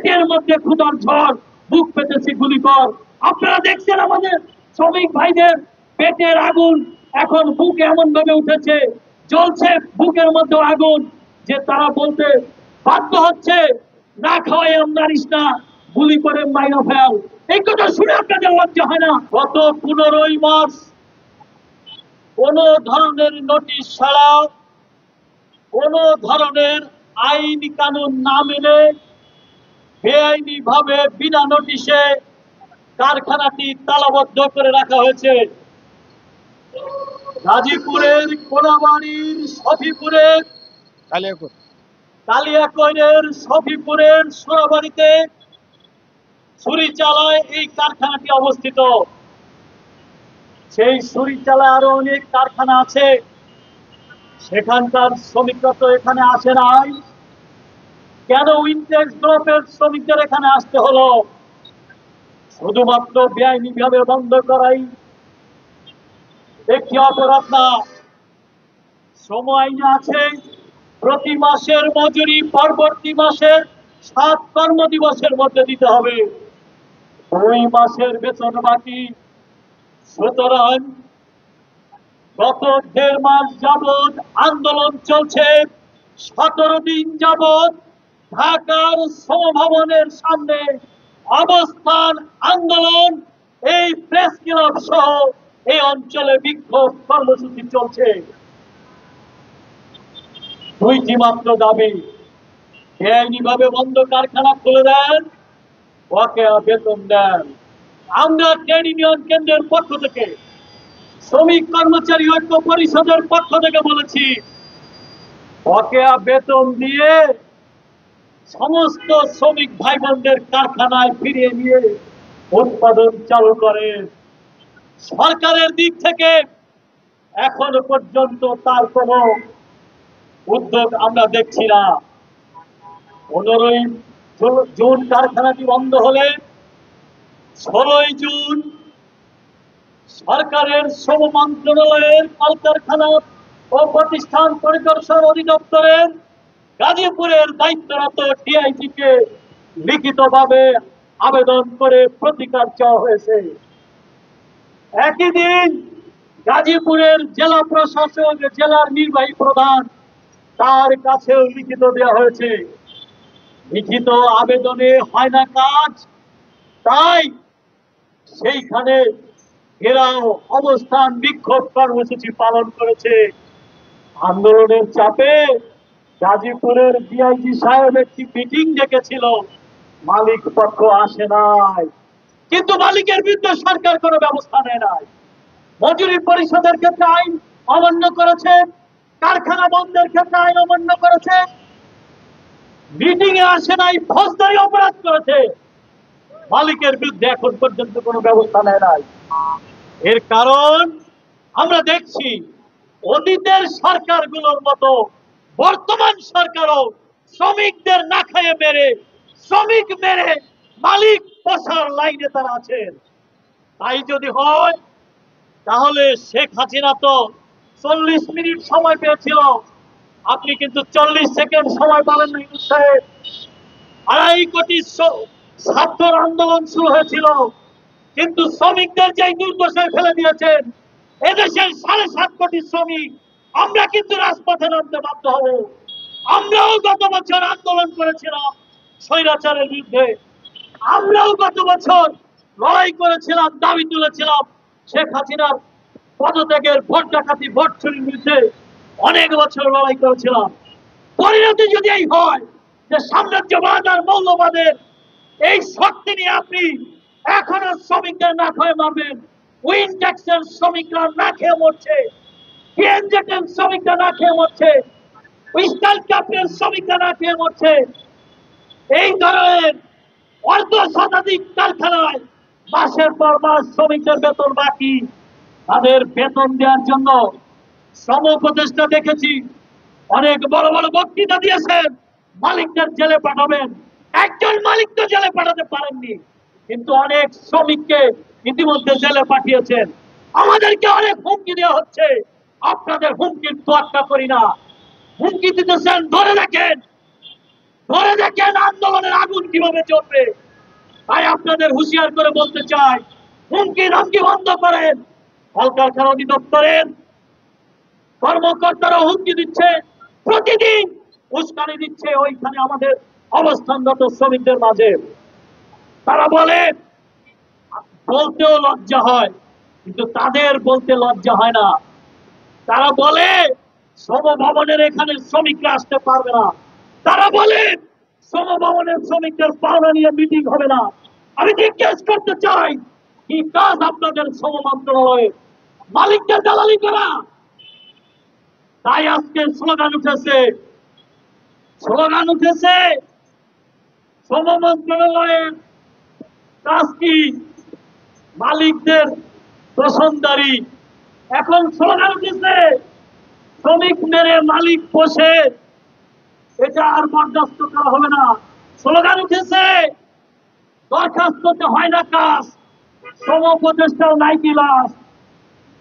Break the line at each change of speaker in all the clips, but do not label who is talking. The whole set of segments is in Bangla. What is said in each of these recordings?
পেটের মধ্যে ক্ষুধার ঝড়, বুক পেতেছি গুলি কর। আপনারা দেখছেন আমাদের শ্রমিক ভাইদের পেটের আগুন এখন বুকে এমন ভাবে উঠেছে, জ্বলছে বুকের মধ্যে আগুন, যে তারা বলতে বাধ্য হচ্ছে, না খাওয়াই আমদারিস না, গুলি করে মাইরা ফেল। এই কথা শুনে আপনাদের লজ্জা হয় না? গত 15 মার্চ কোন ধরনের নোটিশ ছাড়া, কোন ধরনের আইন কানুন না মেনে বেআইনি ভাবে বিনা নোটিশে কারখানাটি তালাবদ্ধ করে রাখা হয়েছে। গাজীপুরের কোনাবাড়ির সফিপুরের কালিয়াকৈরের সফিপুরের সোনাবাড়িতে ছুরিচালায় এই কারখানাটি অবস্থিত। সেই ছুরিচালায় আরো অনেক কারখানা আছে, সেখানকার শ্রমিকরা তো এখানে আসে নাই। কেন উইনটেক্স গ্রুপের শ্রমিকদের এখানে আসতে হলো? শুধুমাত্র বেআইনি ভাবে বন্ধ করাই একটি অপরাধ না। শ্রম আইনে আছে প্রতি মাসের মজুরি পরবর্তী মাসের 7 কর্মদিবসের মধ্যে দিতে হবে। 2 মাসের বেতন বাকি। সুতরাং গত 1.5 মাস যাবৎ আন্দোলন চলছে। 17 দিন যাবৎ ঢাকার শ্রমভবনের সামনে অবস্থান আন্দোলন, এই প্রেস ক্লাব সহ এই অঞ্চলে বিক্ষোভ কর্মসূচি চলছে। 2টি মাত্র দাবি: বেআইনি ভাবে বন্ধ কারখানা খুলে দেন, বকেয়া বেতন দেন। আমরা ট্রেড ইউনিয়ন কেন্দ্রের পক্ষ থেকে, শ্রমিক কর্মচারী ঐক্য পরিষদের পক্ষ থেকে বলেছি, বকেয়া বেতন দিয়ে সমস্ত শ্রমিক ভাই বোনদের কারখানায় ফিরিয়ে নিয়ে উৎপাদন চালু করে। সরকারের দিক থেকে এখনো পর্যন্ত তার কোন উদ্যোগ আমরা দেখছি না। 15 জুন কারখানাটি বন্ধ হলে 16 জুন সরকারের শ্রম মন্ত্রণালয়ের কলকারখানা ও প্রতিষ্ঠান পরিদর্শন অধিদপ্তরের গাজীপুরের দায়িত্বরত ডিআইজি কে লিখিতভাবে আবেদন করে প্রতিকার চাওয়া হয়েছে। একই দিন গাজীপুরের জেলা প্রশাসক, জেলার নির্বাহী প্রধান, তার কাছেও লিখিত দেওয়া হয়েছে। লিখিত আবেদনে হয় না কাজ, তাই সেইখানে এরাও অবস্থান বিক্ষোভ কর্মসূচি পালন করেছে। আন্দোলনের চাপে গাজীপুরের ডিআইজি সাহেব একটি মিটিং ডেকেছিল, মালিক পক্ষ আসে নাই, কিন্তু মালিকের বিরুদ্ধে সরকার কোনো ব্যবস্থা নেয় নাই। মজুরি পরিষদের ক্ষেত্রে আইন অমান্য করেছে, কারখানা বন্ধের ক্ষেত্রে আইন অমান্য করেছে, মিটিং এ আসে নাই, ফৌজদারি অপরাধ করেছে। মালিকের বিরুদ্ধে এখন পর্যন্ত কোনো ব্যবস্থা নেয় নাই। এর কারণ আমরা দেখছি অতীতের সরকারগুলোর মতো বর্তমান সরকারও শ্রমিকদের না খাইয়ে মেরে, শ্রমিক মেরে মালিক পোষার লাইনে তারা আছেন। তাই যদি হয় তাহলে শেখ হাসিনা তো 40 মিনিট সময় পেয়েছিল, আপনি কিন্তু 40 সেকেন্ড সময় পাবেন না। 2.5 কোটি ছাত্র আন্দোলন শুরু হয়েছিল, কিন্তু শ্রমিকদের যে দুর্দশায় ফেলে দিয়েছেন এদেশের 7.5 কোটি শ্রমিক, আমরা কিন্তু রাজপথে নামতে বাধ্য হব। আমরাও গত বছর আন্দোলন করেছিলাম স্বৈরাচারের বিরুদ্ধে, আমরাও গত বছর লড়াই করেছিলাম, দাবি তুলেছিলাম শেখ হাসিনার পদত্যাগের, ভোট ডাকাতি, ভোট চুরির বিরুদ্ধে অনেক বছর লড়াই করেছিলাম। পরিণতি যদি এই হয় যে সাম্রাজ্যবাদ আর মৌলবাদের এই শক্তি নিয়ে আপনি এখনো শ্রমিকদের না খেয়ে মারবেন, উইনটেক্সের শ্রমিকরা না খেয়ে মরছে, পিএনজেটের শ্রমিকরা না খেয়ে মরছে, ইস্টার্ন ক্যাপিটাল শ্রমিকরা না খেয়ে মরছে, এই ধরনের অর্ধ শতাধিক কারখানায় মাসের পর মাস শ্রমিকদের বেতন বাকি, তাদের বেতন দেওয়ার জন্য শ্রম উপদেষ্টা দেখেছি অনেক বড় বড় বক্তৃতা দিয়েছেন, মালিকদের জেলে পাঠাবেন। একজন মালিক তো জেলে পাঠাতে পারেননি, কিন্তু অনেক শ্রমিককে ইতিমধ্যে জেলে পাঠিয়েছেন। আমাদেরকে অনেক হুমকি দেওয়া হচ্ছে, আপনাদের হুমকির তোয়াক্কা করি না। হুমকি দিতেছেন, ধরে রাখেন, ধরে দেখেন আন্দোলনের আগুন কিভাবে জ্বলবে। তাই আপনাদের হুঁশিয়ার করে বলতে চাই, হুমকি ধামকি বন্ধ করেন। কলকারখানা অধিদপ্তরের কর্মকর্তারা হুমকি দিচ্ছে, প্রতিদিন উস্কানি দিচ্ছে ওইখানে আমাদের অবস্থানরত শ্রমিকদের মাঝে। তারা বলে, বলতেও লজ্জা হয়, কিন্তু তাদের বলতে লজ্জা হয় না। তারা বলে সমভবনের এখানে শ্রমিকরা আসতে পারবে না। তারা বলে সমভবনের শ্রমিকদের পাওনা নিয়ে মিটিং হবে না। আমি জিজ্ঞেস করতে চাই, কি কাজ আপনাদের শ্রম মন্ত্রণালয়ে? মালিকদের দালালি করা। তাই আজকে স্লোগান উঠেছে শ্রম মন্ত্রণালয়ের কাজ কি? মালিকদের দোষণদারি। এখন স্লোগান উঠেছে শ্রমিক মেরে মালিক বসে, এটা আর বরদাস্ত করা হবে না। স্লোগান উঠেছে দরখাস্ততে হয় না কাজ, শ্রম উপদেষ্টার নাই ক্লাস।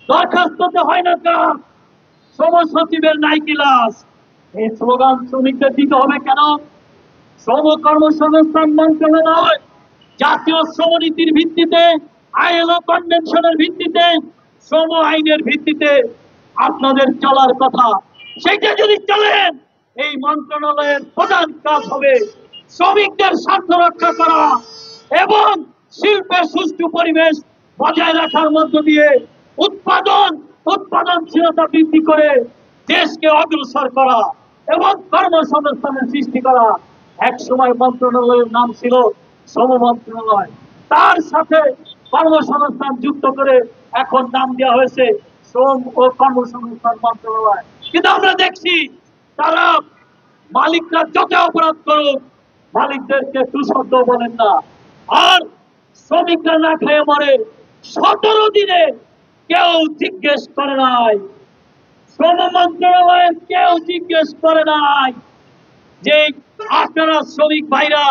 দরখাস্ততে হয় না কাজ, শ্রম সচিবের নাই ক্লাস। এই স্লোগান শ্রমিকদের দিতে হবে কেন? শ্রম কর্মসংস্থান মন্ত্রণালয় জাতীয় শ্রমনীতির ভিত্তিতে, আইএলও কনভেনশনের ভিত্তিতে, শ্রম আইনের ভিত্তিতে আপনাদের চলার কথা। সেটা যদি চলেন, এই মন্ত্রণালয়ের প্রধান কাজ হবে শ্রমিকদের স্বার্থ রক্ষা করা এবং শিল্পের সুষ্ঠু পরিবেশ বজায় রাখার মধ্য দিয়ে উৎপাদনশীলতা বৃদ্ধি করে দেশকে অগ্রসর করা এবং কর্মসংস্থানের সৃষ্টি করা। এক সময় মন্ত্রণালয়ের নাম ছিল শ্রম মন্ত্রণালয়, তার সাথে কর্মসংস্থান যুক্ত করে এখন নাম দেওয়া হয়েছে শ্রম ও কর্মসংস্থান মন্ত্রণালয়। কিন্তু আমরা দেখছি তারা মালিকরা যত অপরাধ করুক, মালিকদেরকে দুঃশব্দ বলেন না। আর শ্রমিকরা না খেয়ে মরে 17 দিনে কেউ জিজ্ঞেস করে নাই, শ্রম মন্ত্রণালয়ের কেউ জিজ্ঞেস করে নাই যে আপনারা শ্রমিক ভাইরা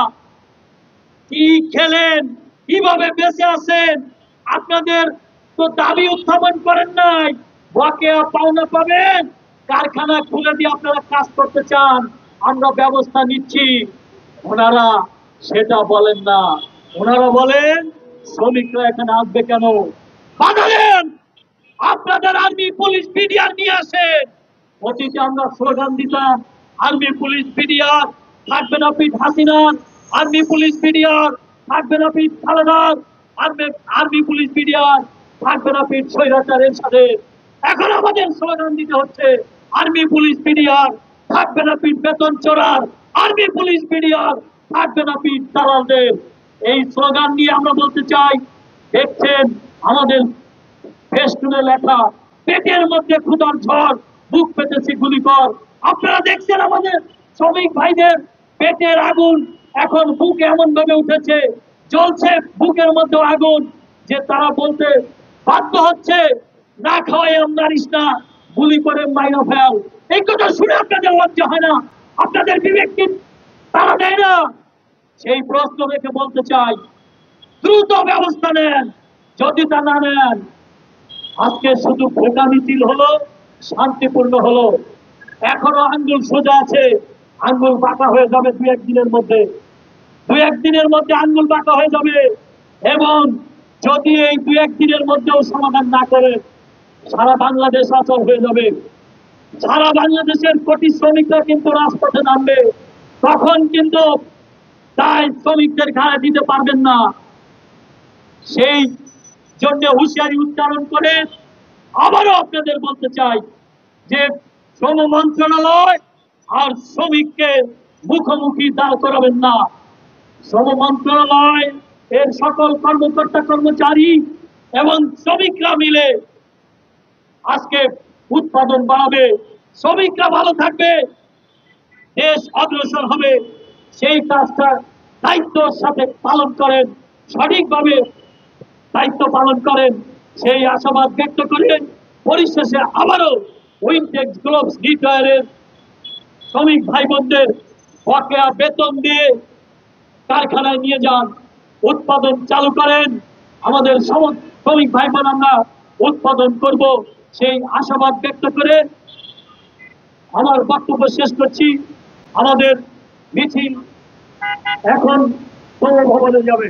কি খেলেন, কিভাবে বেঁচে আছেন। আপনাদের তো দাবি উত্থাপন করেন নাই, বকেয়া পাওনা পাবেন, কারখানা খুলে দিয়ে আপনারা কাজ করতে চান, আমরা ব্যবস্থা নিচ্ছি। ওনারা সেটা বলেন না। ওনারা বলেন শ্রমিকরা এখানে আসবে কেন? বাধা আপনাদের আর্মি পুলিশ বিডিআর নিয়ে আসেন। অতীতে আমরা স্লোগান দিতাম আর্মি পুলিশ বিডিআর, থাকবে না পিঠ হাসিনার। আর্মি পুলিশ বিডিআর, থাকবে না পিঠ খালেদার। আর্মি পুলিশ বিডিআর, থাকবে না পিঠ স্বৈরাচারের সাথে। এখন আমাদের স্লোগান দিতে হচ্ছে আর্মি পুলিশ বিডিআর, থাকবে না পিঠ বেতন চোরার। আর্মি পুলিশ বিডিআর, থাকবে না পিঠ দালালদের। এই স্লোগান নিয়ে আমরা বলতে চাই, দেখছেন আমাদের ফেস্টুনে লেখা পেটের মধ্যে ক্ষুধার ঝড়, বুক পেতেছে গুলিকর। আপনারা দেখছেন আমাদের শ্রমিক ভাইদের পেটের আগুন এখন বুকে এমন ভাবে উঠেছে, জ্বলছে বুকের মধ্যে আগুন, যে তারা বলতে বাধ্য হচ্ছে না খাওয়াই আমদারিস না, গুলি করে মাইরা ফেল। এই কথা শুনে আপনাদের লজ্জা হয় না? আপনাদের বিবেক কি তারা দেয় না? সেই প্রশ্ন রেখে বলতে চাই, দ্রুত ব্যবস্থা নেন। যদি তা না নেন, আজকে শুধু ভোটা মিছিল হলো, শান্তিপূর্ণ হলো, এখনো আঙ্গুল সোজা আছে, আঙ্গুল বাঁকা হয়ে যাবে দু একদিনের মধ্যে আঙ্গুল বাঁকা হয়ে যাবে। এবং যদি এই দু একদিনের মধ্যেও সমাধান না করে, সারা বাংলাদেশ অচল হয়ে যাবে। সারা বাংলাদেশের কোটি শ্রমিকরা কিন্তু রাজপথে নামবে। তখন কিন্তু তাই শ্রমিকদের ঘাড়ে দিতে পারবেন না। সেই জন্য হুঁশিয়ারি উচ্চারণ করে আবারও আপনাদের বলতে চাই যে শ্রম মন্ত্রণালয় আর শ্রমিককে মুখোমুখি দাঁড় করাবেন না। শ্রম মন্ত্রণালয় এর সকল কর্মকর্তা কর্মচারী এবং শ্রমিকরা মিলে আজকে উৎপাদন বাড়াবে, শ্রমিকরা ভালো থাকবে, দেশ অগ্রসর হবে। সেই কাজটা দায়িত্বের সাথে পালন করেন, সঠিকভাবে দায়িত্ব পালন করেন, সেই আশাবাদ ব্যক্ত করেন। পরিশেষে আবারও উইনটেক্স গ্লোবস রিটায়ারের শ্রমিক ভাই বোনদের বকেয়া বেতন দিয়ে কারখানায় নিয়ে যান, উৎপাদন চালু করেন। আমাদের শ্রমিক ভাই বোন আমরা উৎপাদন করব, সেই আশাবাদ ব্যক্ত করে আমার বক্তব্য শেষ করছি। আমাদের মিছিল এখন শ্রম ভবনে যাবে।